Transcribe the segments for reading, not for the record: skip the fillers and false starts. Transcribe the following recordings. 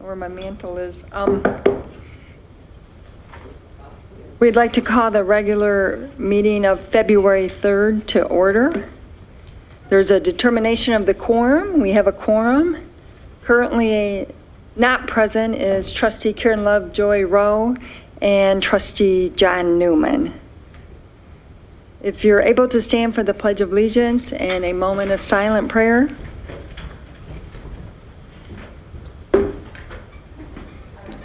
where my mantle is. We'd like to call the regular meeting of February 3rd to order. There's a determination of the quorum. We have a quorum. Currently not present is Trustee Karen Lovejoy Rowe and Trustee John Newman. If you're able to stand for the Pledge of Allegiance and a moment of silent prayer.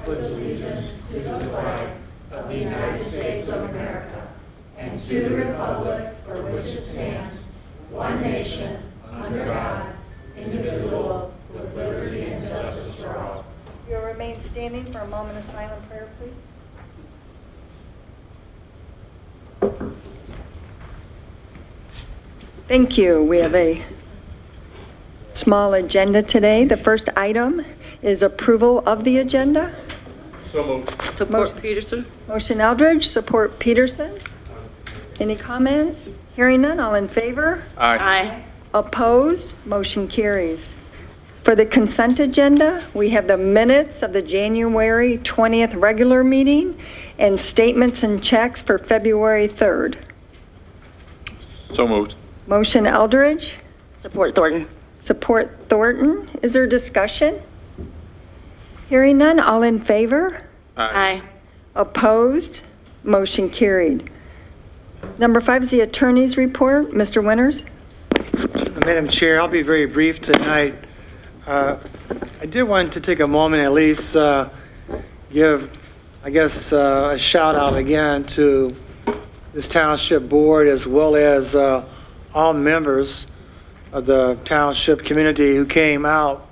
Pledge allegiance to the flag of the United States of America and to the republic for which it stands, one nation, under God, indivisible, with liberty and justice for all. You'll remain standing for a moment of silent prayer, please. Thank you. We have a small agenda today. The first item is approval of the agenda. So moved. Support Peterson. Motion Eldridge, support Peterson. Any comment? Hearing none, all in favor? Aye. Opposed? Motion carries. For the consent agenda, we have the minutes of the January 20th regular meeting and statements and checks for February 3rd. So moved. Motion Eldridge, Support Thornton. support Thornton. Is there discussion? Hearing none, all in favor? Aye. Opposed? Motion carried. Number 5 is the attorney's report. Mr. Winters? Madam Chair, I'll be very brief tonight. I did want to take a moment at least give, a shout out again to this township board as well as all members of the township community who came out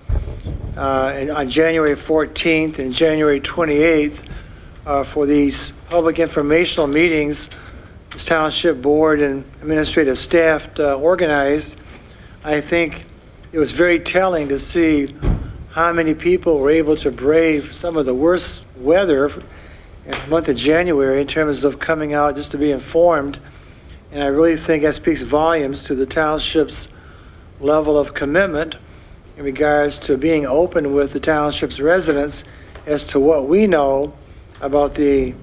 on January 14th and January 28th for these public informational meetings this township board and administrative staff organized. I think it was very telling to see how many people were able to brave some of the worst weather in the month of January in terms of coming out just to be informed. And I really think that speaks volumes to the township's level of commitment in regards to being open with the township's residents as to what we know about the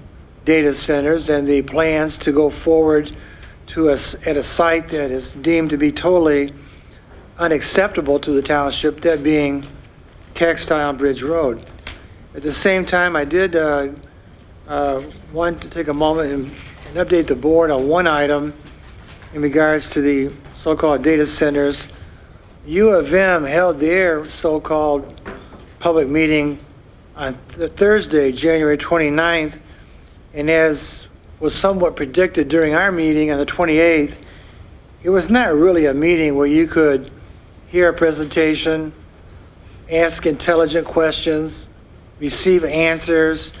data centers and the plans to go forward to us at a site that is deemed to be totally unacceptable to the township, that being Textile Bridge Road. At the same time, I did want to take a moment and update the board on one item in regards to the so-called data centers. U of M held their so-called public meeting on Thursday, January 29th, and as was somewhat predicted during our meeting on the 28th, it was not really a meeting where you could hear a presentation, ask intelligent questions, receive answers.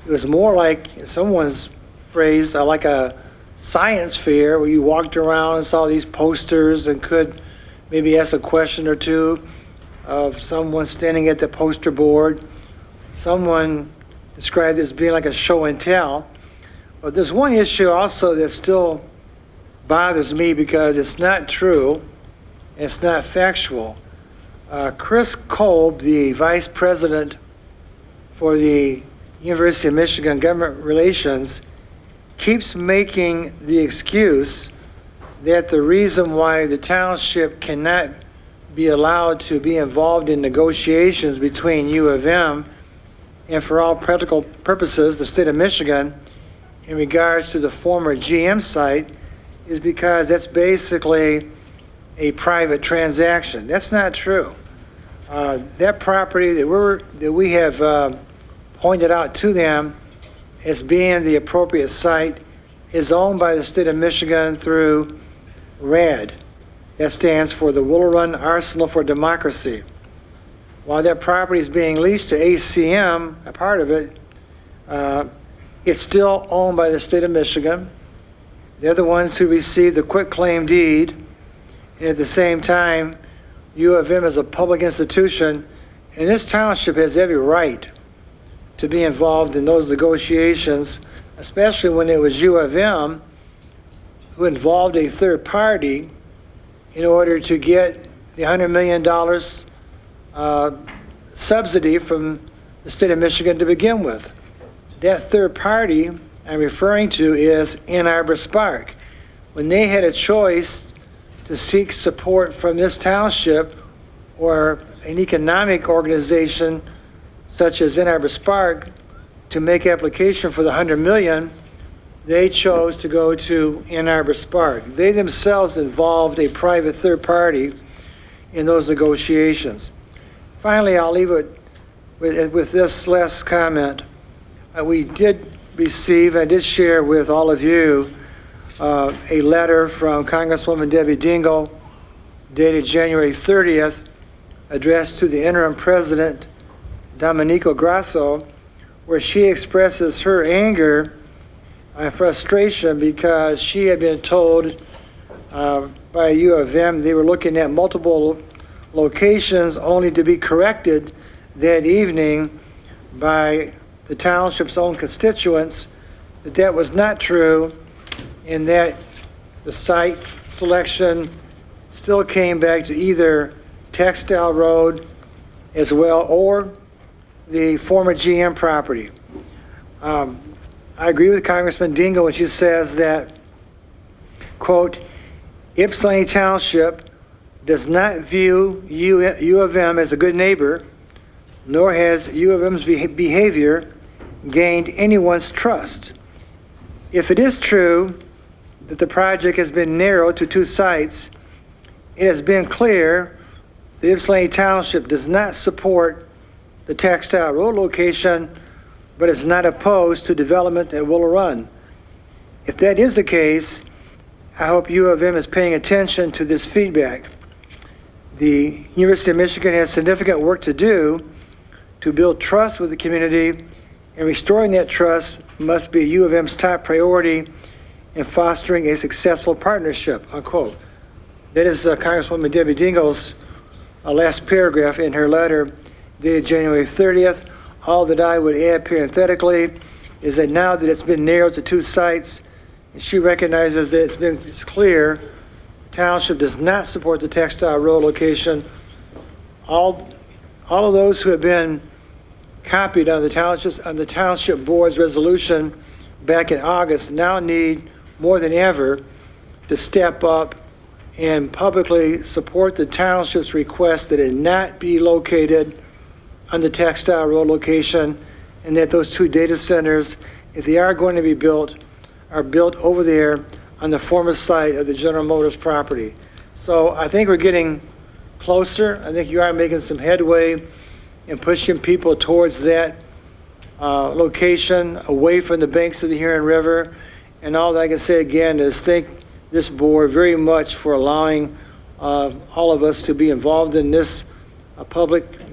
It was more like someone's phrase, like a science fair where you walked around and saw these posters and could maybe ask a question or two of someone standing at the poster board. Someone described it as being like a show and tell. But there's one issue also that still bothers me because it's not true, it's not factual. Chris Kolb, the vice president for the University of Michigan Government Relations, keeps making the excuse that the reason why the township cannot be allowed to be involved in negotiations between U of M and for all practical purposes the state of Michigan in regards to the former GM site is because that's basically a private transaction. That's not true. That property that we have pointed out to them as being the appropriate site is owned by the state of Michigan through RAD. That stands for the Willow Run Arsenal for Democracy. While that property is being leased to ACM, a part of it, it's still owned by the state of Michigan. They're the ones who received the quitclaim deed. And at the same time, U of M is a public institution, and this township has every right to be involved in those negotiations, especially when it was U of M who involved a third party in order to get the $100 million subsidy from the state of Michigan to begin with. That third party I'm referring to is Ann Arbor Spark. When they had a choice to seek support from this township or an economic organization such as Ann Arbor Spark to make application for the $100 million, they chose to go to Ann Arbor Spark. They themselves involved a private third party in those negotiations. Finally, I'll leave it with this last comment. We did receive, I did share with all of you, a letter from Congresswoman Debbie Dingell dated January 30th, addressed to the interim president, Domenico Grasso, where she expresses her anger and frustration because she had been told by U of M they were looking at multiple locations only to be corrected that evening by the township's own constituents that that was not true, and that the site selection still came back to either Textile Road as well or the former GM property. I agree with Congressman Dingell when she says that, quote, Ypsilanti Township does not view U of M as a good neighbor, nor has U of M's behavior gained anyone's trust. If it is true that the project has been narrowed to 2 sites, it has been clear the Ypsilanti Township does not support the Textile Road location, but is not opposed to development at Willow Run. If that is the case, I hope U of M is paying attention to this feedback. The University of Michigan has significant work to do to build trust with the community, and restoring that trust must be U of M's top priority in fostering a successful partnership, unquote. That is Congresswoman Debbie Dingell's last paragraph in her letter dated January 30th. All that I would add parenthetically is that now that it's been narrowed to 2 sites, and she recognizes that it's clear the township does not support the Textile Road location. All of those who have been copied on the township board's resolution back in August now need more than ever to step up and publicly support the township's request that it not be located on the Textile Road location, and that those 2 data centers, if they are going to be built, are built over there on the former site of the General Motors property. So I think we're getting closer. I think you are making some headway in pushing people towards that location, away from the banks of the Huron River. And all that I can say again is thank this board very much for allowing all of us to be involved in this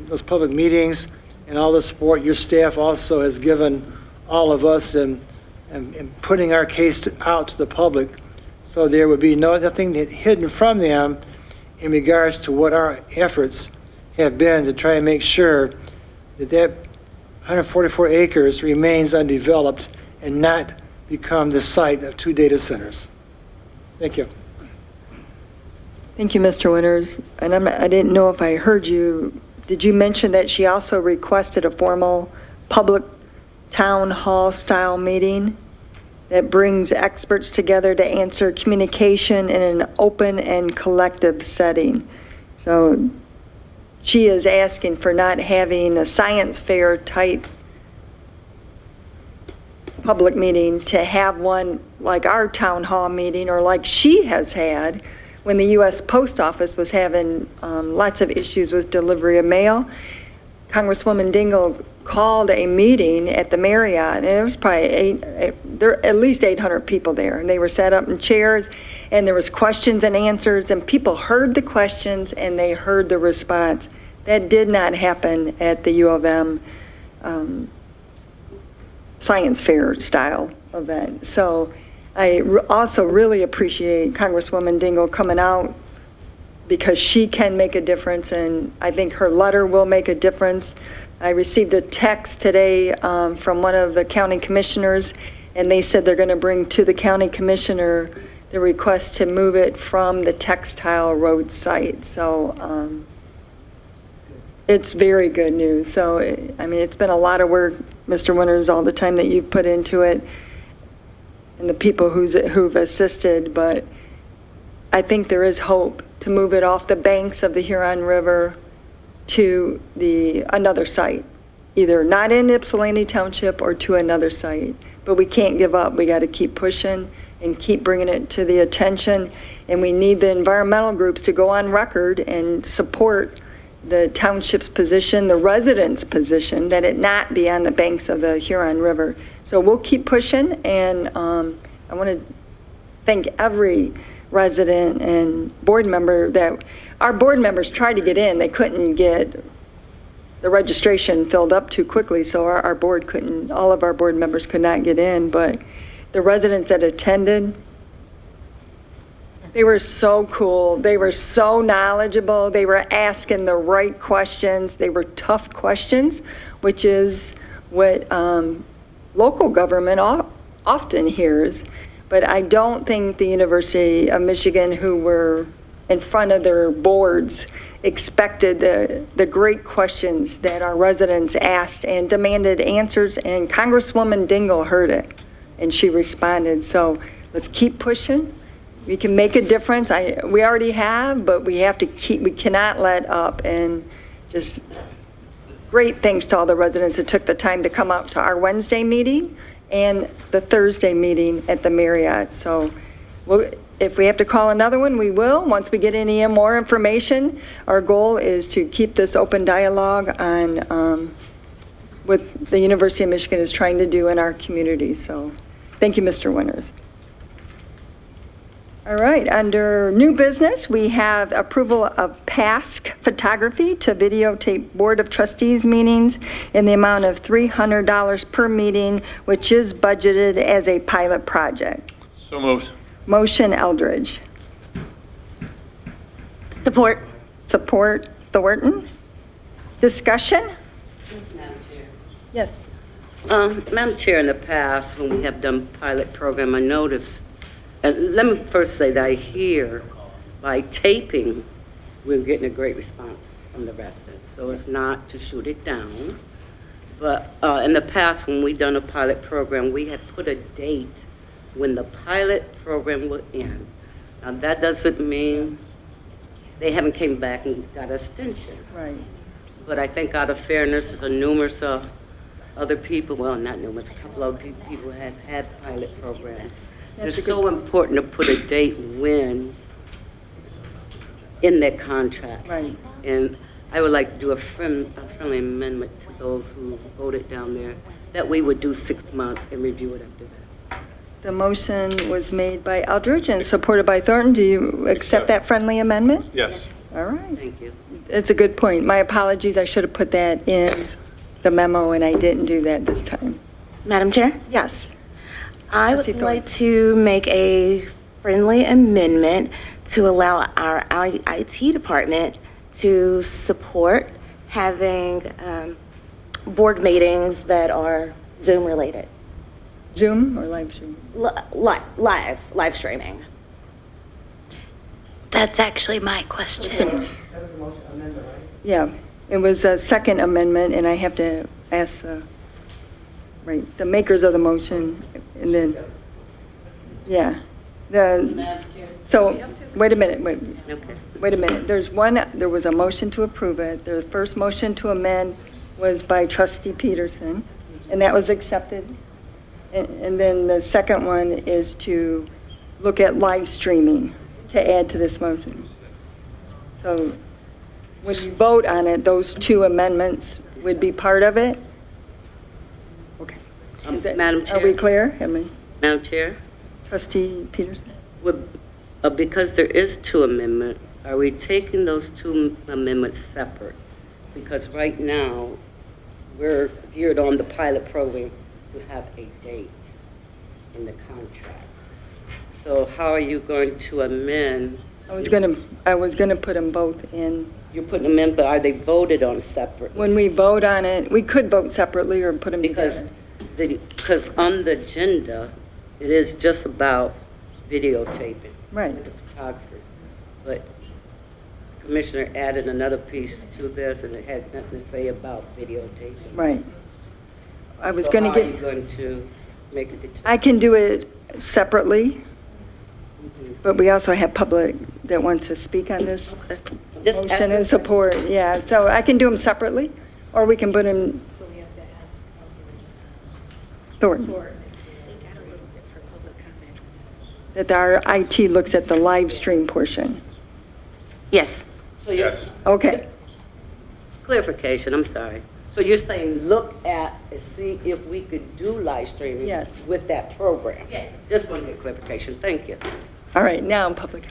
those public meetings, and all the support your staff also has given all of us in putting our case out to the public, so there would be nothing hidden from them in regards to what our efforts have been to try and make sure that that 144 acres remains undeveloped and not become the site of 2 data centers. Thank you. Thank you, Mr. Winters. And I didn't know if I heard you. Did you mention that she also requested a formal public town hall style meeting that brings experts together to answer communication in an open and collective setting? So she is asking for not having a science fair type public meeting, to have one like our town hall meeting, or like she has had when the U.S. Post Office was having lots of issues with delivery of mail. Congresswoman Dingell called a meeting at the Marriott, and it was probably there at least 800 people there, and they were set up in chairs, and there was questions and answers, and people heard the questions and they heard the response. That did not happen at the U of M science fair style event. So I also really appreciate Congresswoman Dingell coming out, because she can make a difference, and I think her letter will make a difference. I received a text today from one of the county commissioners, and they said they're going to bring to the county commissioner the request to move it from the Textile Road site. So It's very good news. So, I mean, it's been a lot of work, Mr. Winters, all the time that you've put into it and the people who've assisted, but I think there is hope to move it off the banks of the Huron River to another site, either not in Ypsilanti Township or to another site. But we can't give up. We got to keep pushing and keep bringing it to the attention. And we need the environmental groups to go on record and support the township's position, the residents' position, that it not be on the banks of the Huron River. So we'll keep pushing, and I want to thank every resident and board member that our board members tried to get in. They couldn't get the registration filled up too quickly, so our board couldn't, all of our board members could not get in, but the residents that attended, they were so cool. They were so knowledgeable. They were asking the right questions. They were tough questions, which is what local government often hears. But I don't think the University of Michigan, who were in front of their boards, expected the great questions that our residents asked and demanded answers. And Congresswoman Dingell heard it, and she responded. So let's keep pushing. We can make a difference. We already have, but we have to keep, we cannot let up. And just great thanks to all the residents that took the time to come out to our Wednesday meeting and the Thursday meeting at the Marriott. So if we have to call another one, we will. Once we get any more information, our goal is to keep this open dialogue on what the University of Michigan is trying to do in our community. So thank you, Mr. Winters. All right, under new business, we have approval of PASC photography to videotape Board of Trustees meetings in the amount of $300 per meeting, which is budgeted as a pilot project. So moved. Motion Eldridge. Support. Support Thornton. Discussion? Yes, Madam Chair. Yes. Madam Chair, in the past, when we have done pilot program, I noticed, let me first say that I hear by taping, we're getting a great response from the residents. So it's not to shoot it down. But in the past, when we've done a pilot program, we had put a date when the pilot program will end. Now, that doesn't mean they haven't came back and got an extension. Right. But I think out of fairness, there's numerous other people, well, not numerous, a couple of people have had pilot programs. It's so important to put a date when in that contract. Right. And I would like to do a friendly amendment to those who voted down there, that we would do 6 months and review it after that. The motion was made by Eldridge and supported by Thornton. Do you accept that friendly amendment? Yes. All right. Thank you. It's a good point. My apologies. I should have put that in the memo, and I didn't do that this time. Madam Chair, Yes. I Trustee would Thornton. like to make a friendly amendment to allow our IT department to support having board meetings that are Zoom related, Zoom or live stream? live streaming. That's actually my question. Yeah, it was a second amendment, and I have to ask the makers of the motion, and then, yeah. Madam Chair. So, wait a minute, Okay. wait a minute. There was a motion to approve it. The first motion to amend was by trustee Peterson, and that was accepted. And then the second one is to look at live streaming to add to this motion. So when you vote on it, those two amendments would be part of it? Okay. Madam Are we Chair. clear? Madam Chair. Trustee Peterson? Because there is two amendments, are we taking those two amendments separate? Because right now, we're geared on the pilot program to have a date in the contract. So how are you going to amend? I was gonna put them both in. You're putting them in, but are they voted on separately? When we vote on it, we could vote separately or put them Because together. because on the agenda, it is just about videotaping. Right. With the photographer. But Commissioner added another piece to this, and it had nothing to say about videotaping. Right. I was So going how to are you get, going to make a determination? I can do it separately, but we also have public that want to speak on this Just motion ask and them. support. Yeah, so I can do them separately, or we can put them. So we have to ask Thornton. for That our IT looks at the live stream portion. Yes. So you- Yes. Okay. Clarification, I'm sorry. So you're saying look at and see if we could do live streaming Yes. with that program? Yes. Just want to get clarification, thank you. All right, now in public.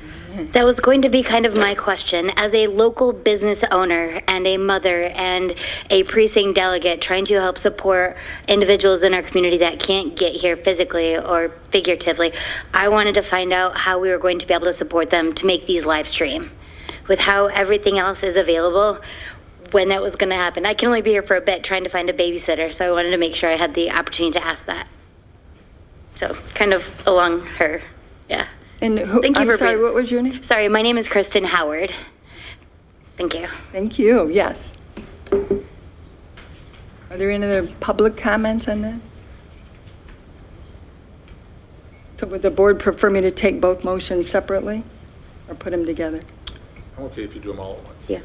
That was going to be kind of my question. As a local business owner and a mother and a precinct delegate trying to help support individuals in our community that can't get here physically or figuratively, I wanted to find out how we were going to be able to support them to make these live stream. With how everything else is available, when that was going to happen. I can only be here for a bit trying to find a babysitter, so I wanted to make sure I had the opportunity to ask that. So kind of along her, yeah. And who, Thank you I'm for sorry, being- what was your name? Sorry, my name is Kristen Howard. Thank you. Thank you, yes. Are there any other public comments on this? So would the board prefer me to take both motions separately or put them together? I'm okay if you do them all at once. Yeah.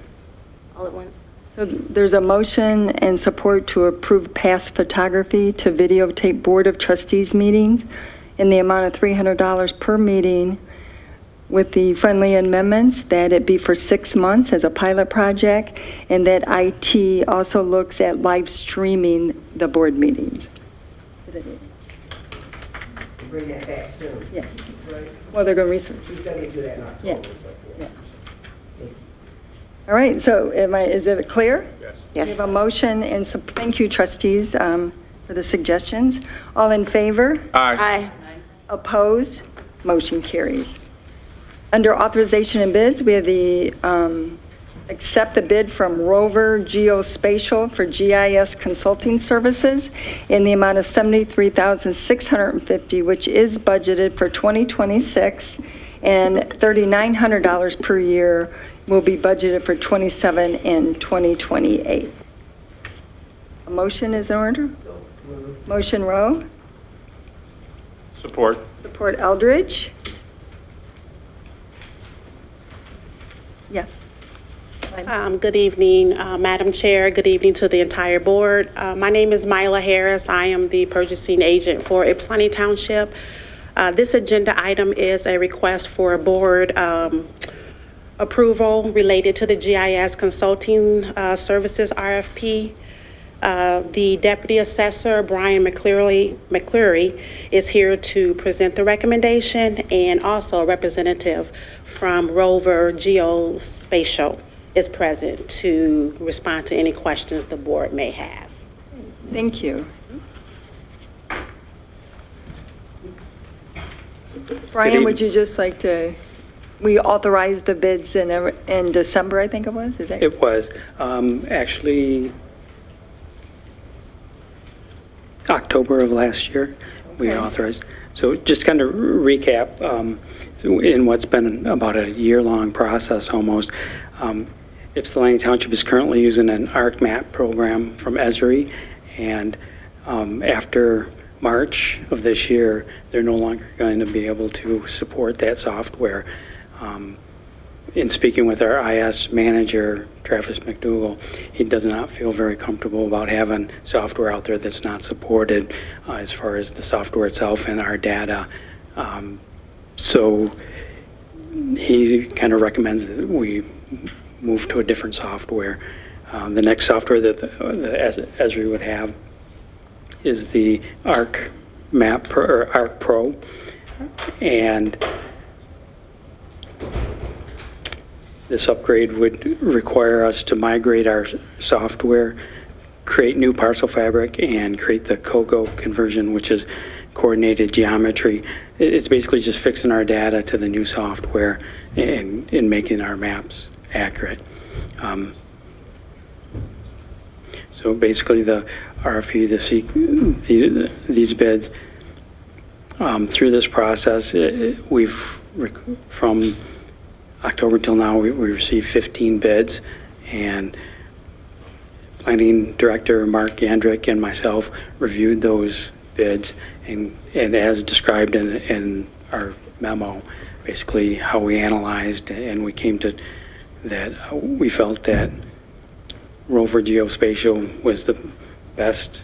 All at once. So there's a motion and support to approve past photography to videotape Board of Trustees meetings in the amount of $300 per meeting with the friendly amendments that it be for 6 months as a pilot project and that IT also looks at live streaming the board meetings. Bring that back soon. Yeah, Right? well, they're going to research. We still need to do that in Yeah. October. So, Yeah. All right, so is it clear? Yes. We Yes. have a motion, and so, thank you, trustees, for the suggestions. All in favor? Aye. Aye. Opposed? Motion carries. Under authorization and bids, we have the, accept the bid from Rover Geospatial for GIS consulting services in the amount of $73,650, which is budgeted for 2026, and $3,900 per year will be budgeted for 27 and 2028. A motion is in order? Motion Rowe, Support. support Eldridge. Yes. Good evening, Madam Chair. Good evening to the entire board. My name is Myla Harris. I am the purchasing agent for Ypsilanti Township. This agenda item is a request for board approval related to the GIS consulting services RFP. The Deputy Assessor, Brian McCleary, is here to present the recommendation, and also a representative from Rover Geospatial is present to respond to any questions the board may have. Thank you. Brian, would you just like to, we authorized the bids in December, I think it was, is that? It was actually October of last year, we Okay. authorized. So just kind of recap, so in what's been about a year-long process almost, Ypsilanti Township is currently using an ArcMap program from Esri, and after March of this year, they're no longer going to be able to support that software. In speaking with our IS manager, Travis McDougall, he does not feel very comfortable about having software out there that's not supported as far as the software itself and our data. So he kind of recommends that we move to a different software. The next software that the Esri would have is the ArcMap or Arc Pro, and this upgrade would require us to migrate our software, create new parcel fabric, and create the COGO conversion, which is coordinated geometry. It's basically just fixing our data to the new software and making our maps accurate. So basically the RFP, these bids, through this process, we've, from October till now, we received 15 bids, and Planning Director Mark Yandrick and myself reviewed those bids, and as described in our memo, basically how we analyzed, and we came to that we felt that Rover Geospatial was the best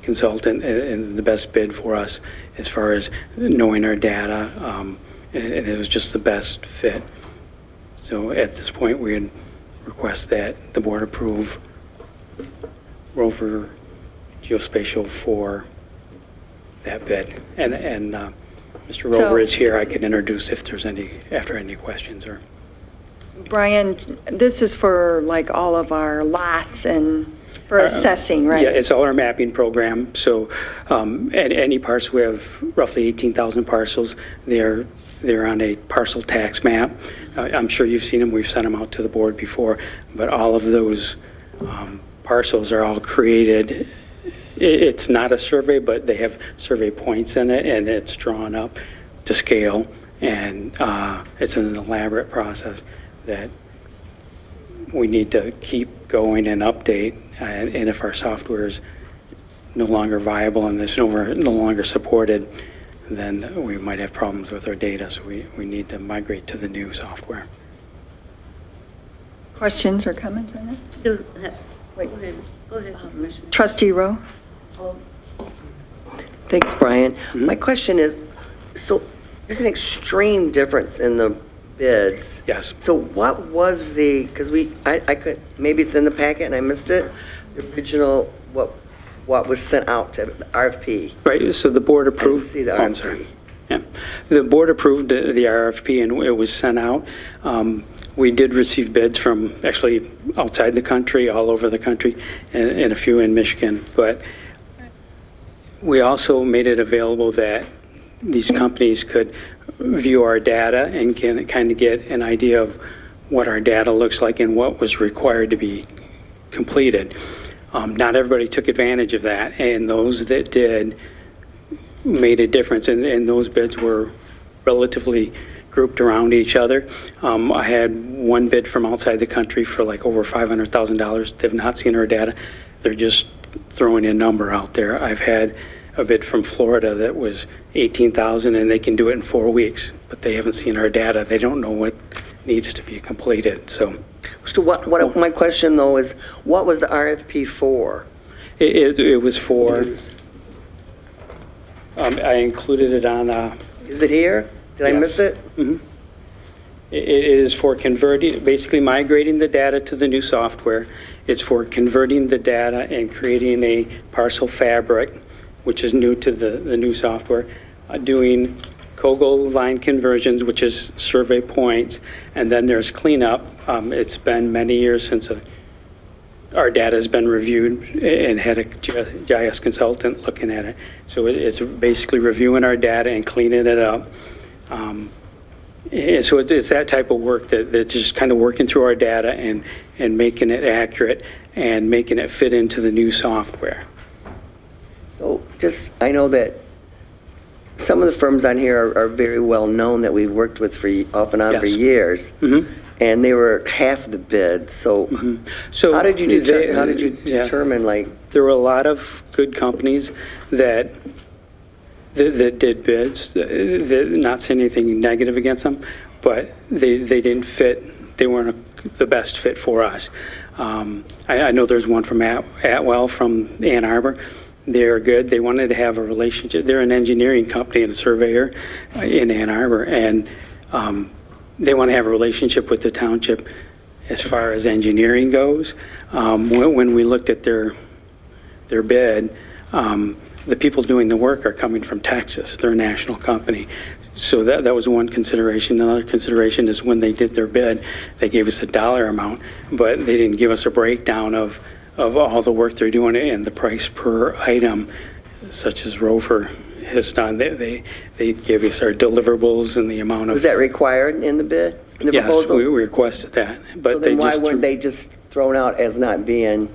consultant and the best bid for us as far as knowing our data, and it was just the best fit. So at this point, we would request that the board approve Rover Geospatial for that bid. And Mr. So- Rover is here. I can introduce if there's any questions or. Brian, this is for like all of our lots and for assessing, right? Yeah, it's all our mapping program. So at any parcel, we have roughly 18,000 parcels. They're on a parcel tax map. I'm sure you've seen them. We've sent them out to the board before. But all of those parcels are all created. It's not a survey, but they have survey points in it, and it's drawn up to scale. And it's an elaborate process that we need to keep going and update. And if our software is no longer viable and it's no longer supported, then we might have problems with our data. So we need to migrate to the new software. Questions or comments on that? Go ahead, Commissioner. Trustee Rowe? Thanks, Brian. My question is, so there's an extreme difference in the bids. Yes. So what was because I could, maybe it's in the packet and I missed it, the original, what was sent out to RFP? Right, so the board approved. see the Oh, I'm RFP. sorry. Yeah, the board approved the RFP and it was sent out. We did receive bids from actually outside the country, all over the country, and a few in Michigan. But we also made it available that these companies could view our data and can kind of get an idea of what our data looks like and what was required to be completed. Not everybody took advantage of that, and those that did made a difference, and those bids were relatively grouped around each other. I had one bid from outside the country for like over $500,000. They've not seen our data. They're just throwing a number out there. I've had a bid from Florida that was $18,000, and they can do it in 4 weeks, but they haven't seen our data. They don't know what needs to be completed. So what my question though is, what was the RFP for? it was for, I included it on, Is it here? Did I miss Yes. it? Mhm. It is for converting, basically migrating the data to the new software. It's for converting the data and creating a parcel fabric, which is new to the new software, doing COGO line conversions, which is survey points, and then there's cleanup. It's been many years since our data has been reviewed and had a GIS consultant looking at it. So it's basically reviewing our data and cleaning it up. And so it's that type of work that's just kind of working through our data and making it accurate and making it fit into the new software. So I know that some of the firms on here are very well known that we've worked with off and on for Yes. years. Mhm. And they were half the bid, so So how did you yeah. determine, like, There were a lot of good companies that did bids, not saying anything negative against them, but they didn't fit, they weren't the best fit for us. I know there's one from Atwell from Ann Arbor. They're good. They wanted to have a relationship. They're an engineering company and a surveyor in Ann Arbor, and they want to have a relationship with the township as far as engineering goes. When we looked at their bid, the people doing the work are coming from Texas. They're a national company. So that was one consideration. Another consideration is when they did their bid, they gave us a dollar amount, but they didn't give us a breakdown of all the work they're doing and the price per item, such as Rover has done. They gave us our deliverables and the amount of... was that required in the bid, in the Yes, proposal? we requested that, but So they then why just... weren't they just thrown out as not being,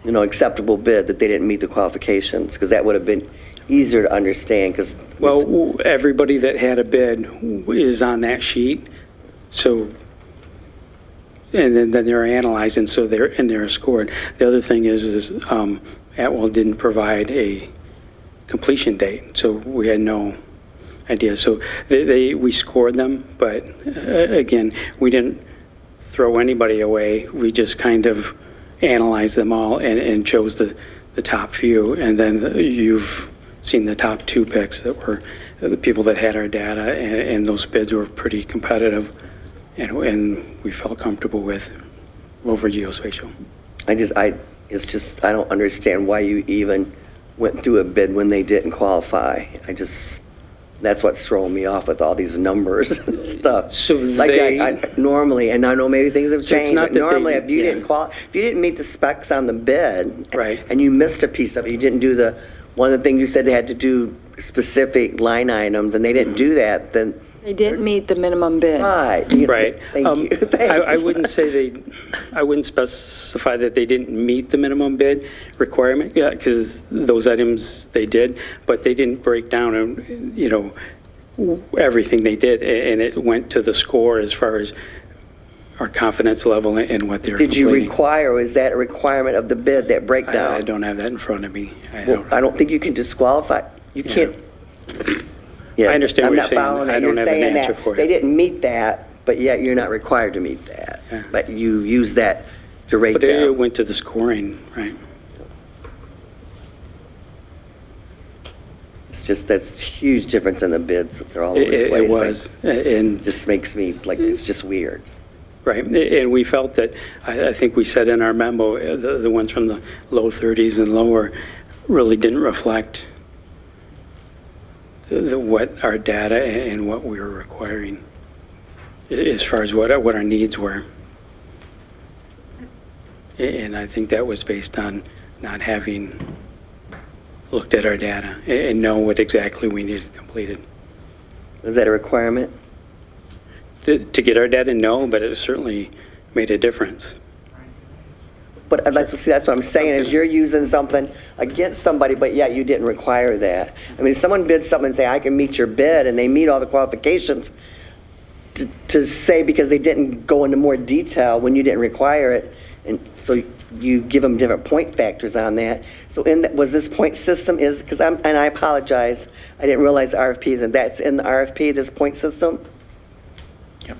acceptable bid, that they didn't meet the qualifications? Because that would have been easier to understand, because. Well, everybody that had a bid is on that sheet, so, and then they're analyzed, and so they're scored. The other thing is Atwell didn't provide a completion date, so we had no idea. So we scored them, but again, we didn't throw anybody away. We just kind of analyzed them all and chose the top few, and then you've seen the top 2 picks that were the people that had our data, and those bids were pretty competitive, and we felt comfortable with over geospatial. I don't understand why you even went through a bid when they didn't qualify. That's what's throwing me off with all these numbers and stuff. So like normally, and I know maybe things have So it's changed, not but that normally they- if you yeah. didn't meet the specs on the bid, Right. and you missed a piece of it, you didn't do one of the things you said they had to do specific line items, and they didn't do that, then, They didn't meet the minimum bid. right. Right. Thank you. I wouldn't say I wouldn't specify that they didn't meet the minimum bid requirement, yeah, because those items they did, but they didn't break down, everything they did, and it went to the score as far as our confidence level in what they're Did you completing. require, is that a requirement of the bid, that breakdown? I don't have that in front of me. Well, I don't think you can disqualify. You Yeah. can't. Yeah, I understand what you're saying. I'm not following I that. don't You're have an saying answer that for you. they didn't meet that, but yet you're not required to meet that. Yeah. But you use that to rate But it them. went to the scoring, right? That's a huge difference in the bids. They're all over the It place. was, and Just makes me, it's just weird. right, and we felt that, I think we said in our memo, the ones from the low 30s and lower really didn't reflect what our data and what we were requiring as far as what our needs were. And I think that was based on not having looked at our data and know what exactly we needed completed. Is that a requirement? To get our data, no, but it certainly made a difference. But I'd like to see, that's what I'm saying, is you're using something against somebody, but yet you didn't require that. I mean, if someone bids something and say, I can meet your bid, and they meet all the qualifications, to say because they didn't go into more detail when you didn't require it, and so you give them different point factors on that. So was this point system because and I apologize, I didn't realize RFPs, and that's in the RFP, this point system? Yep.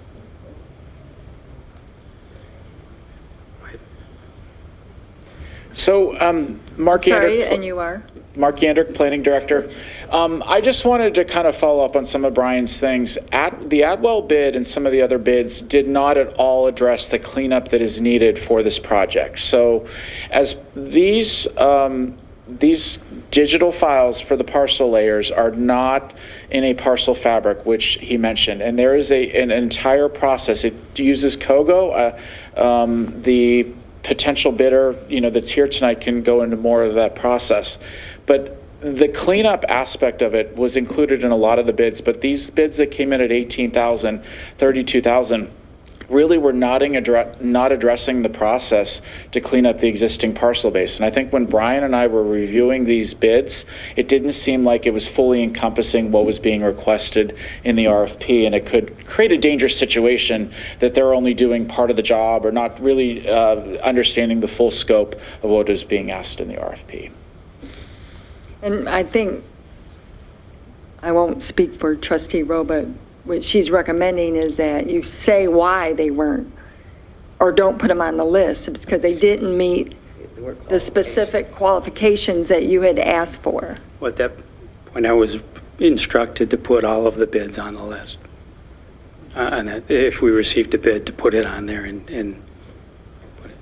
So, Mark Sorry, Yandick, and you are? Mark Yandick, Planning Director. I just wanted to kind of follow up on some of Brian's things. The Atwell bid and some of the other bids did not at all address the cleanup that is needed for this project. So, as these digital files for the parcel layers are not in a parcel fabric, which he mentioned, and there is an entire process. It uses Kogo. The potential bidder, that's here tonight can go into more of that process. But the cleanup aspect of it was included in a lot of the bids, but these bids that came in at 18,000, 32,000, really were not addressing the process to clean up the existing parcel base. And I think when Brian and I were reviewing these bids, it didn't seem like it was fully encompassing what was being requested in the RFP, and it could create a dangerous situation that they're only doing part of the job or not really understanding the full scope of what is being asked in the RFP. And I think, I won't speak for Trustee Rowe, but what she's recommending is that you say why they weren't, or don't put them on the list. It's because they didn't meet the specific qualifications that you had asked for. Well, at that point, I was instructed to put all of the bids on the list. And if we received a bid, to put it on there and put it.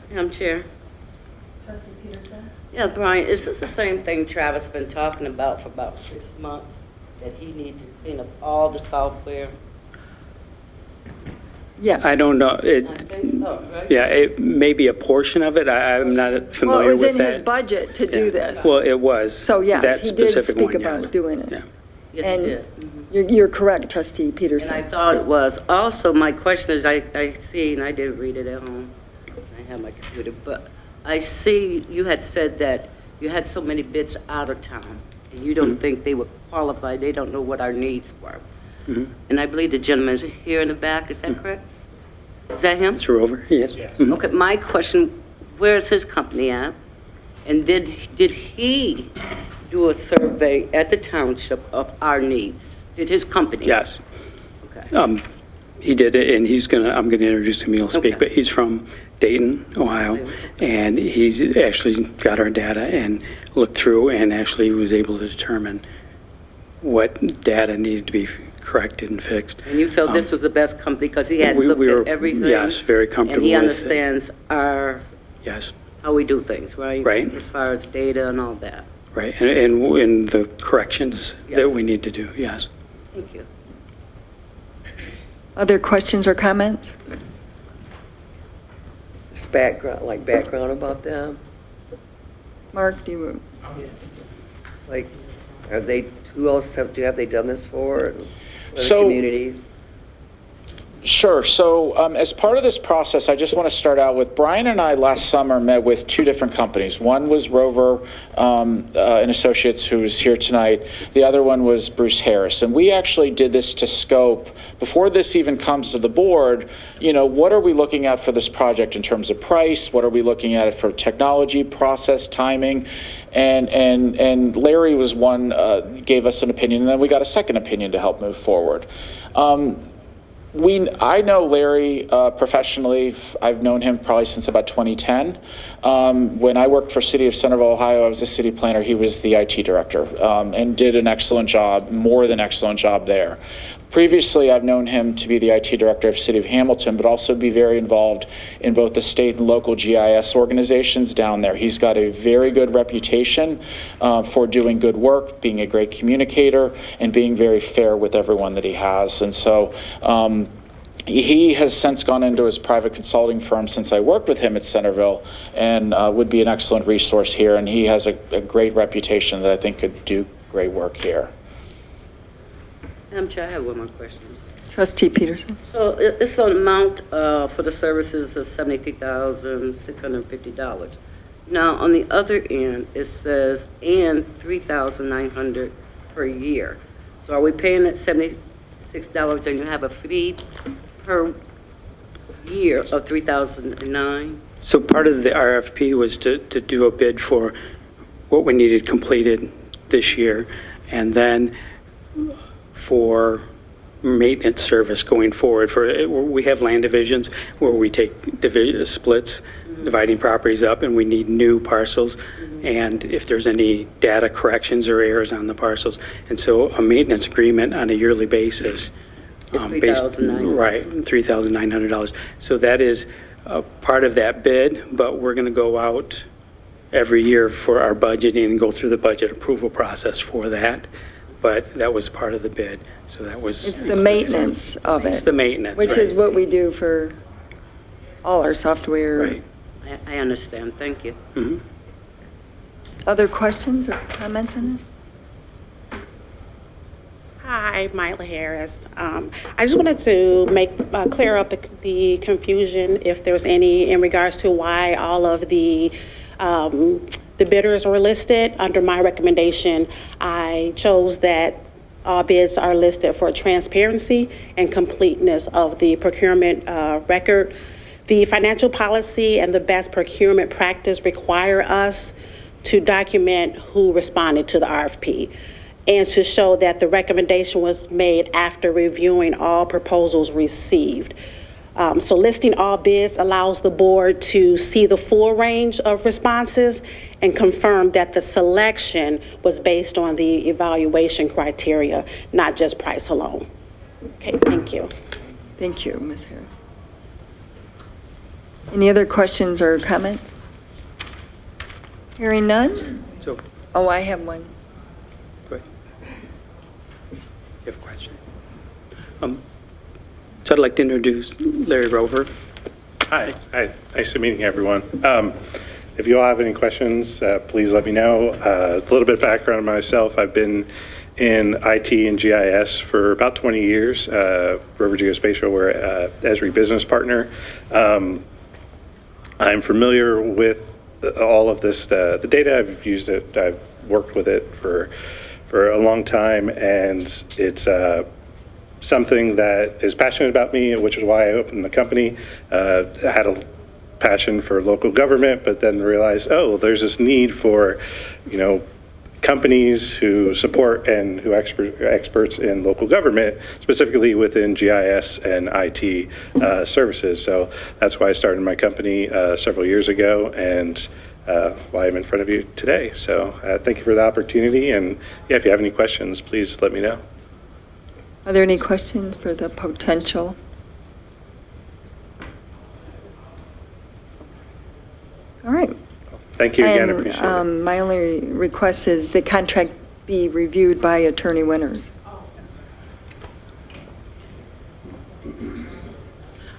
Madam Chair. Trustee Peterson? Yeah, Brian, is this the same thing Travis been talking about for about 6 months? That he needed to clean up all the software? Yeah. I don't know. I think so, right? Yeah, it may be a portion of it. I'm not Well, it familiar was with in that. his budget to do Yeah. this. Well, it was. So yes, that he did specific speak one, about yes. doing it. Yeah. Yes, And he did. you're correct, Trustee Peterson. And I thought it was. Also, my question is, I see, and I did read it at home. I have my computer, but I see you had said that you had so many bids out of town, and you don't think they would qualify, they don't know what our needs were. And I believe the gentleman here in the back, is that correct? Is that him? Mr. Rover? Yes. Mhm. Okay, my question, where's his company at? And did he do a survey at the township of our needs? Did his company? Yes. Okay. He did it, and I'm gonna introduce him, he'll speak, Okay. but he's from Dayton, Ohio, and he's actually got our data and looked through and actually was able to determine what data needed to be corrected and fixed. And you felt this was the best company because he had We looked were- at everything? yes, very comfortable And he with it. understands Yes, how we do things, right? Right. As far as data and all that. right, and the corrections Yes. that we need to do, yes. Thank you. Other questions or comments? Just background about them? Mark, do you, Like, have they done this for? Other So- communities? Sure. So as part of this process, I just want to start out with Brian and I last summer met with two different companies. One was Rover and Associates, who's here tonight. The other one was Bruce Harris. And we actually did this to scope, before this even comes to the board, what are we looking at for this project in terms of price? What are we looking at for technology, process, timing? And Larry was one, gave us an opinion, and then we got a second opinion to help move forward. I know Larry professionally. I've known him probably since about 2010. When I worked for City of Centerville, Ohio, I was the city planner. He was the IT director and did an excellent job, more than excellent job there. Previously, I've known him to be the IT director of City of Hamilton, but also be very involved in both the state and local GIS organizations down there. He's got a very good reputation for doing good work, being a great communicator, and being very fair with everyone that he has. And so he has since gone into his private consulting firm since I worked with him at Centerville, and would be an excellent resource here. And he has a great reputation that I think could do great work here. Madam Chair, I have one more question. Trustee Peterson? So it's the amount for the services is $73,650. Now, on the other end, it says, and $3,900 per year. So are we paying that $76 and you have a fee per year of $3,009? So part of the RFP was to do a bid for what we needed completed this year, and then for maintenance service going forward. We have land divisions where we take splits, dividing properties up, and we need new parcels. And if there's any data corrections or errors on the parcels, and so a maintenance agreement on a yearly basis. It's $3,900. Right, $3,900. So that is part of that bid, but we're going to go out every year for our budgeting and go through the budget approval process for that. But that was part of the bid, so that was. It's the maintenance of it. It's the maintenance, Which is right. what we do for all our software. Right. I understand. Thank you. Mhm. Other questions or comments on this? Hi, Myla Harris. I just wanted to clear up the confusion, if there's any, in regards to why all of the bidders were listed. Under my recommendation, I chose that all bids are listed for transparency and completeness of the procurement record. The financial policy and the best procurement practice require us to document who responded to the RFP and to show that the recommendation was made after reviewing all proposals received. So listing all bids allows the board to see the full range of responses and confirm that the selection was based on the evaluation criteria, not just price alone. Okay, thank you. Thank you, Ms. Harris. Any other questions or comments? Hearing none? So, Oh, I have one. go ahead. You have a question? So I'd like to introduce Larry Rover. Hi, nice to meeting everyone. If you all have any questions, please let me know. A little bit of background on myself. I've been in IT and GIS for about 20 years. Rover Geospatial, we're a Esri business partner. I'm familiar with all of this, the data, I've used it, I've worked with it for a long time, and it's something that is passionate about me, which is why I opened the company. I had a passion for local government, but then realized, oh, there's this need for, companies who support and who experts in local government, specifically within GIS and IT services. So that's why I started my company several years ago, and why I'm in front of you today. So thank you for the opportunity, and yeah, if you have any questions, please let me know. Are there any questions for the potential? All right. Thank you again, And, appreciate it. my only request is the contract be reviewed by Attorney Winters.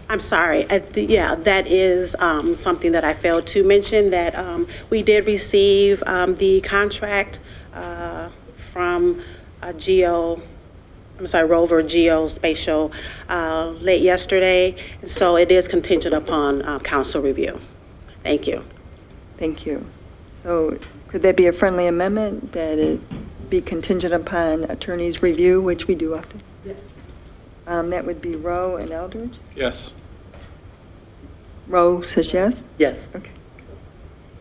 I'm sorry. That is something that I failed to mention, that we did receive the contract from Rover Geospatial late yesterday, so it is contingent upon council review. Thank you. Thank you. So could there be a friendly amendment that it be contingent upon attorney's review, which we do often? Yes. That would be Rowe and Eldridge. Yes. Rowe says yes. Yes. Okay.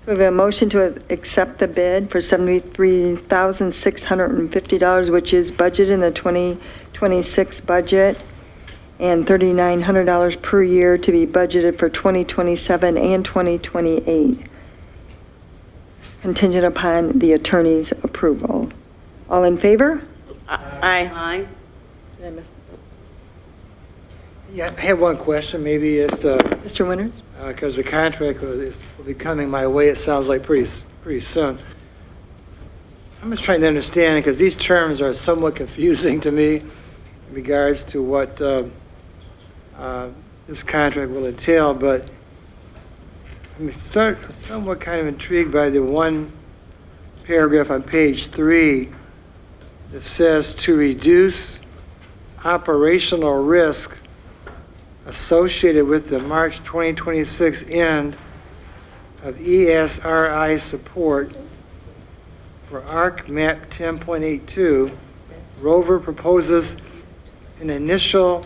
So we have a motion to accept the bid for $73,650, which is budgeted in the 2026 budget, and $3,900 per year to be budgeted for 2027 and 2028, contingent upon the attorney's approval. All in favor? Aye. Aye. Did I miss- Yeah, I have one question, maybe it's, Mr. Winters? because the contract will be coming my way, it sounds like pretty soon. I'm just trying to understand, because these terms are somewhat confusing to me in regards to what this contract will entail, but I'm somewhat kind of intrigued by the one paragraph on page 3 that says to reduce operational risk associated with the March 2026 end of ESRI support for ARC map 10.82. Rover proposes an initial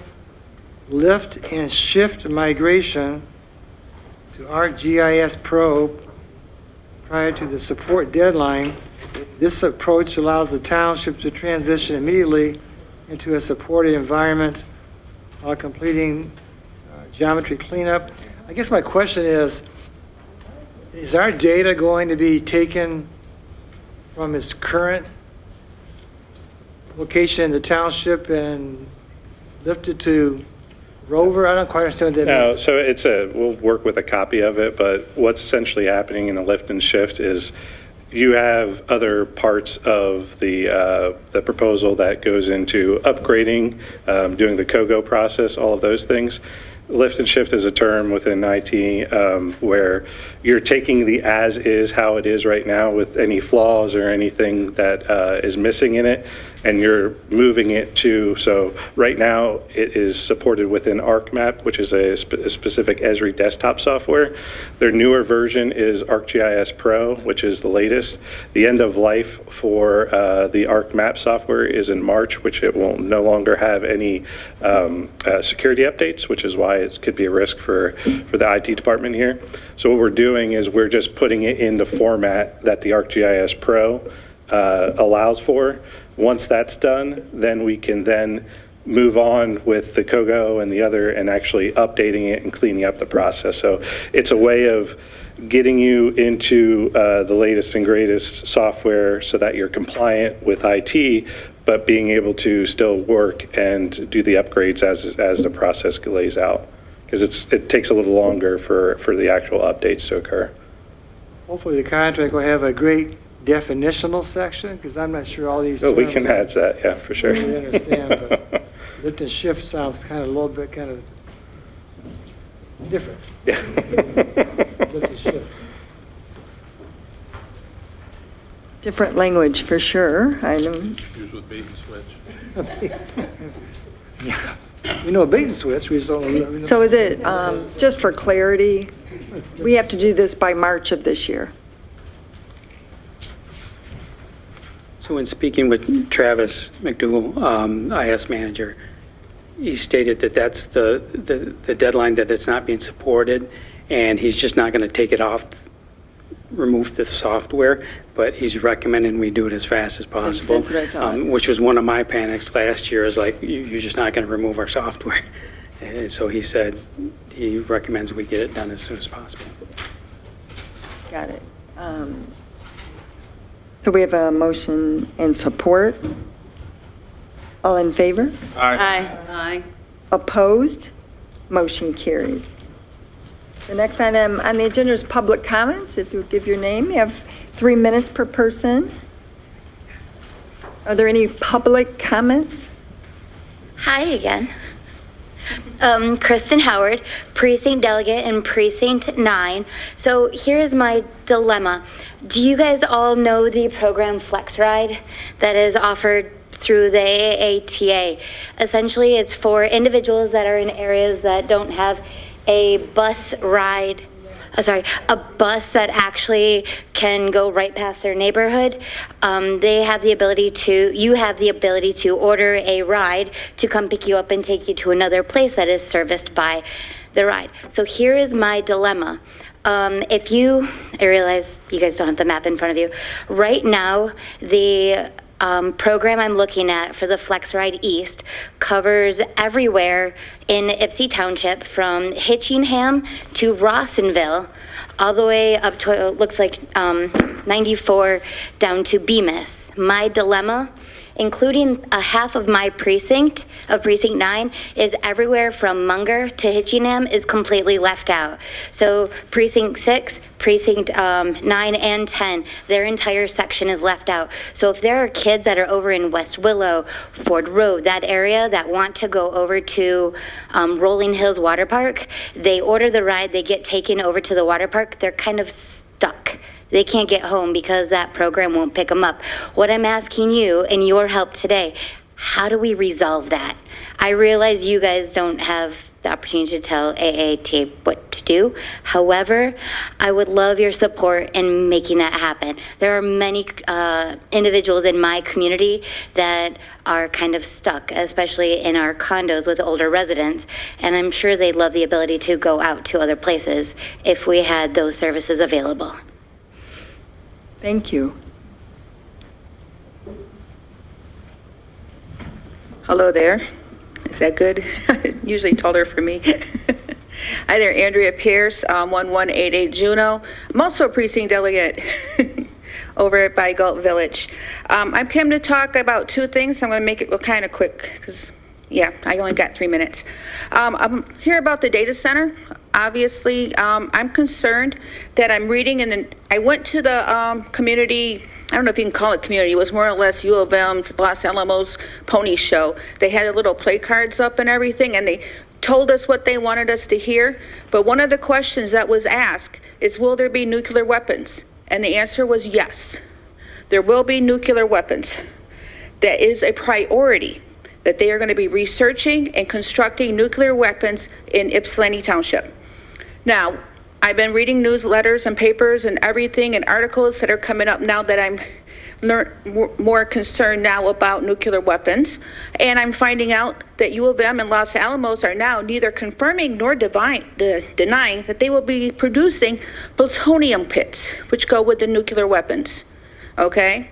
lift and shift migration to ArcGIS Pro prior to the support deadline. This approach allows the township to transition immediately into a supported environment while completing geometry cleanup. I guess my question is our data going to be taken from its current location in the township and lifted to Rover? I don't quite understand what that No, means. so we'll work with a copy of it, but what's essentially happening in the lift and shift is you have other parts of the proposal that goes into upgrading, doing the COGO process, all of those things. Lift and shift is a term within IT where you're taking the as is, how it is right now with any flaws or anything that is missing in it, and you're moving it to, so right now it is supported within ArcMap, which is a specific Esri desktop software. Their newer version is ArcGIS Pro, which is the latest. The end of life for the ArcMap software is in March, which it will no longer have any security updates, which is why it could be a risk for the IT department here. So what we're doing is we're just putting it in the format that the ArcGIS Pro allows for. Once that's done, then we can then move on with the COGO and the other and actually updating it and cleaning up the process. So it's a way of getting you into the latest and greatest software so that you're compliant with IT, but being able to still work and do the upgrades as the process lays out. Because it takes a little longer for the actual updates to occur. Hopefully the contract will have a great definitional section, because I'm not sure all these Oh, we terms can add that, yeah, for I sure. really understand, but lift and shift sounds kind of a little bit kind of different. Yeah. Lift and shift. Different language for sure. I know. Used with bait and switch. Yeah, we know a bait and switch, we just don't know. So is it, just for clarity, we have to do this by March of this year? So in speaking with Travis McDougal, IS manager, he stated that that's the deadline, that it's not being supported, and he's just not going to take it off, remove the software, but he's recommending we do it as fast as possible. That's what I thought. Which was one of my panics last year, is like, you're just not going to remove our software. And so he said he recommends we get it done as soon as possible. Got it. So we have a motion and support. All in favor? Aye. Opposed? Motion carries. The next item on the agenda is public comments. If you would give your name, you have 3 minutes per person. Are there any public comments? Hi again. Kristen Howard, precinct delegate in precinct 9. So here's my dilemma. Do you guys all know the program Flex Ride that is offered through the AATA? Essentially, it's for individuals that are in areas that don't have a bus ride, a bus that actually can go right past their neighborhood. You have the ability to order a ride to come pick you up and take you to another place that is serviced by the ride. So here is my dilemma. I realize you guys don't have the map in front of you. Right now, the program I'm looking at for the Flex Ride East covers everywhere in Ypsi Township, from Hitchingham to Rawsonville, all the way up to, it looks like 94 down to Bemis. My dilemma, including a half of my precinct, of precinct 9, is everywhere from Munger to Hitchingham is completely left out. So precinct 6, precinct 9 and 10, their entire section is left out. So if there are kids that are over in West Willow, Ford Road, that area, that want to go over to Rolling Hills Water Park, they order the ride, they get taken over to the water park, they're kind of stuck. They can't get home because that program won't pick them up. What I'm asking you and your help today, how do we resolve that? I realize you guys don't have the opportunity to tell AATA what to do. However, I would love your support in making that happen. There are many individuals in my community that are kind of stuck, especially in our condos with older residents, and I'm sure they'd love the ability to go out to other places if we had those services available. Thank you. Hello there. Is that good? Usually taller for me. Hi there, Andrea Pierce, 1188 Juneau. I'm also a precinct delegate over at By Galt Village. I'm come to talk about 2 things. I'm going to make it kind of quick because, yeah, I only got 3 minutes. I'm here about the data center. Obviously, I'm concerned that I'm reading, and I went to the community, I don't know if you can call it community, it was more or less U of M's Los Alamos Pony Show. They had their little play cards up and everything, and they told us what they wanted us to hear. But one of the questions that was asked is, will there be nuclear weapons? And the answer was yes. There will be nuclear weapons. That is a priority, that they are going to be researching and constructing nuclear weapons in Ypsilanti Township. Now, I've been reading newsletters and papers and everything and articles that are coming up now that I'm more concerned now about nuclear weapons. And I'm finding out that U of M and Los Alamos are now neither confirming nor denying that they will be producing plutonium pits, which go with the nuclear weapons. Okay?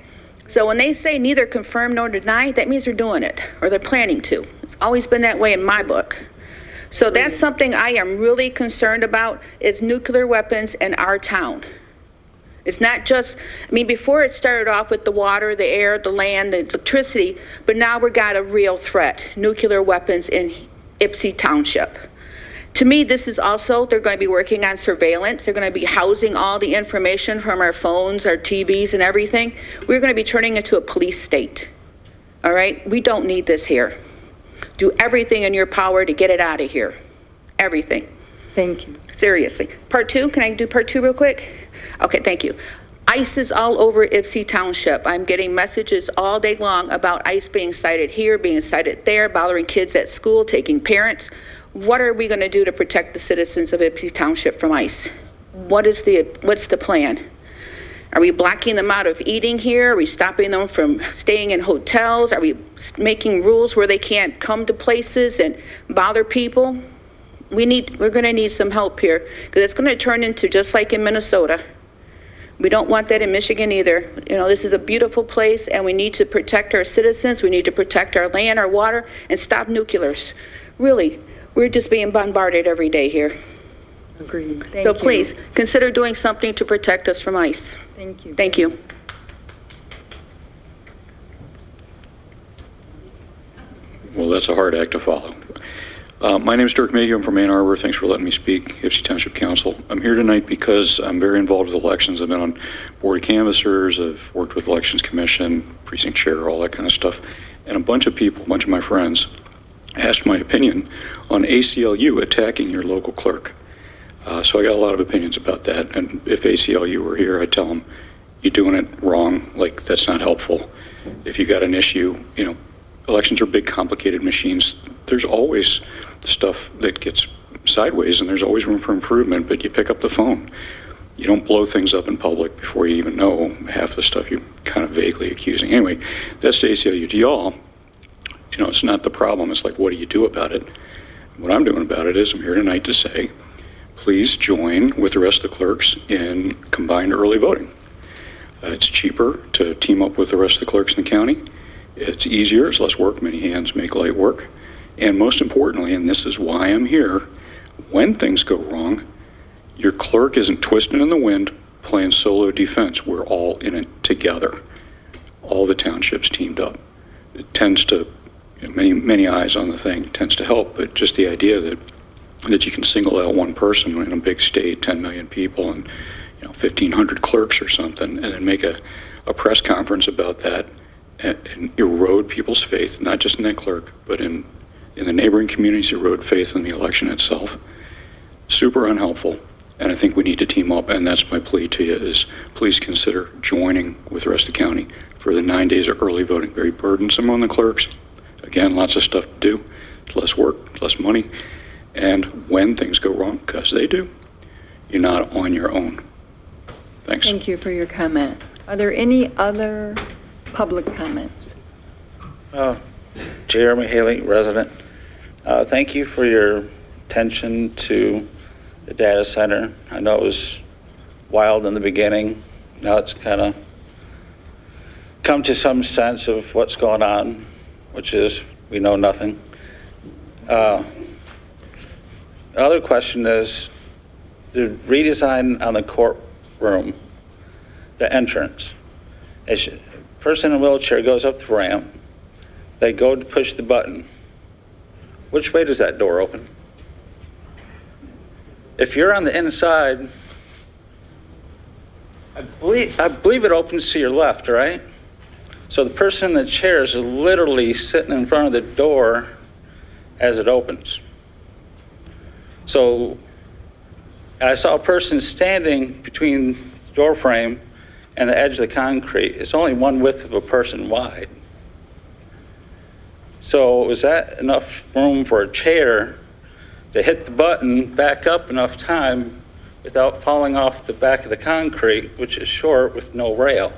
So when they say neither confirm nor deny, that means they're doing it, or they're planning to. It's always been that way in my book. So that's something I am really concerned about, is nuclear weapons in our town. It's not just, before it started off with the water, the air, the land, the electricity, but now we've got a real threat, nuclear weapons in Ypsi Township. To me, this is also, they're going to be working on surveillance. They're going to be housing all the information from our phones, our TVs and everything. We're going to be turning it to a police state. All right? We don't need this here. Do everything in your power to get it out of here. Everything. Thank you. Seriously. Part 2, can I do part 2 real quick? Okay, thank you. ICE is all over Ypsi Township. I'm getting messages all day long about ICE being cited here, being cited there, bothering kids at school, taking parents. What are we going to do to protect the citizens of Ypsi Township from ICE? What's the plan? Are we blocking them out of eating here? Are we stopping them from staying in hotels? Are we making rules where they can't come to places and bother people? We're going to need some help here, because it's going to turn into just like in Minnesota. We don't want that in Michigan either. You know, this is a beautiful place, and we need to protect our citizens. We need to protect our land, our water, and stop nuclears. Really, we're just being bombarded every day here. Agreed. Thank So you. please, consider doing something to protect us from ICE. Thank you. Thank you. Well, that's a hard act to follow. My name is Dirk Mayhew. I'm from Ann Arbor. Thanks for letting me speak, Ypsi Township Council. I'm here tonight because I'm very involved with elections. I've been on board of canvassers. I've worked with Elections Commission, precinct chair, all that kind of stuff. And a bunch of people, a bunch of my friends, asked my opinion on ACLU attacking your local clerk. So I got a lot of opinions about that. And if ACLU were here, I'd tell them, you're doing it wrong. Like, that's not helpful. If you got an issue, you know, elections are big, complicated machines. There's always stuff that gets sideways, and there's always room for improvement, but you pick up the phone. You don't blow things up in public before you even know half the stuff you're kind of vaguely accusing. Anyway, that's the ACLU. To y'all, you know, it's not the problem. It's like, what do you do about it? What I'm doing about it is I'm here tonight to say, please join with the rest of the clerks in combined early voting. It's cheaper to team up with the rest of the clerks in the county. It's easier, it's less work, many hands make light work. And most importantly, and this is why I'm here, when things go wrong, your clerk isn't twisting in the wind, playing solo defense. We're all in it together. All the townships teamed up. It tends to, you know, many eyes on the thing tends to help, but just the idea that you can single out one person in a big state, 10 million people, and 1,500 clerks or something, and then make a press conference about that and erode people's faith, not just in that clerk, but in the neighboring communities, erode faith in the election itself. Super unhelpful, and I think we need to team up, and that's my plea to you is please consider joining with the rest of the county for the 9 days of early voting. Very burdensome on the clerks. Again, lots of stuff to do. It's less work, less money, and when things go wrong, because they do, you're not on your own. Thanks. Thank you for your comment. Are there any other public comments? Jeremy Haley, resident. Thank you for your attention to the data center. I know it was wild in the beginning. Now it's kind of come to some sense of what's going on, which is we know nothing. The other question is the redesign on the courtroom, the entrance. As a person in a wheelchair goes up the ramp, they go to push the button. Which way does that door open? If you're on the inside, I believe it opens to your left, right? So the person in the chair is literally sitting in front of the door as it opens. So I saw a person standing between the door frame and the edge of the concrete. It's only one width of a person wide. So was that enough room for a chair to hit the button, back up enough time without falling off the back of the concrete, which is short with no rail?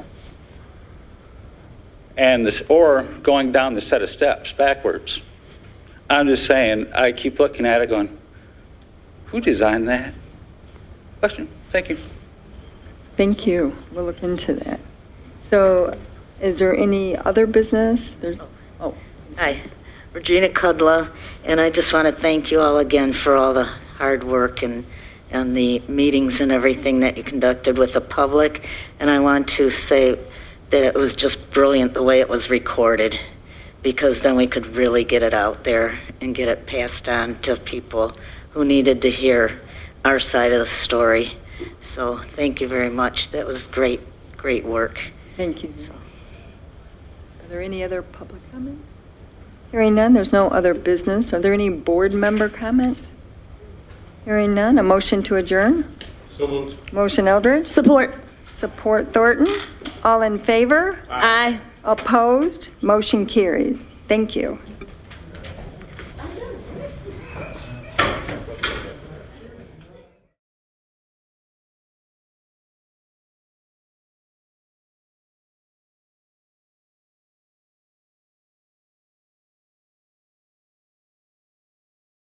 And this, or going down the set of steps backwards. I'm just saying, I keep looking at it going, who designed that? Question. Thank you. Thank you. We'll look into that. So is there any other business? Hi, Regina Kudla, and I just want to thank you all again for all the hard work and the meetings and everything that you conducted with the public. And I want to say that it was just brilliant the way it was recorded, because then we could really get it out there and get it passed on to people who needed to hear our side of the story. So thank you very much. That was great, great work. Thank you. Are there any other public comments? Hearing none, there's no other business. Are there any board member comments? Hearing none, a motion to adjourn? So moved. Motion Eldred? Support. Support Thornton. All in favor? Aye. Opposed? Motion carries. Thank you.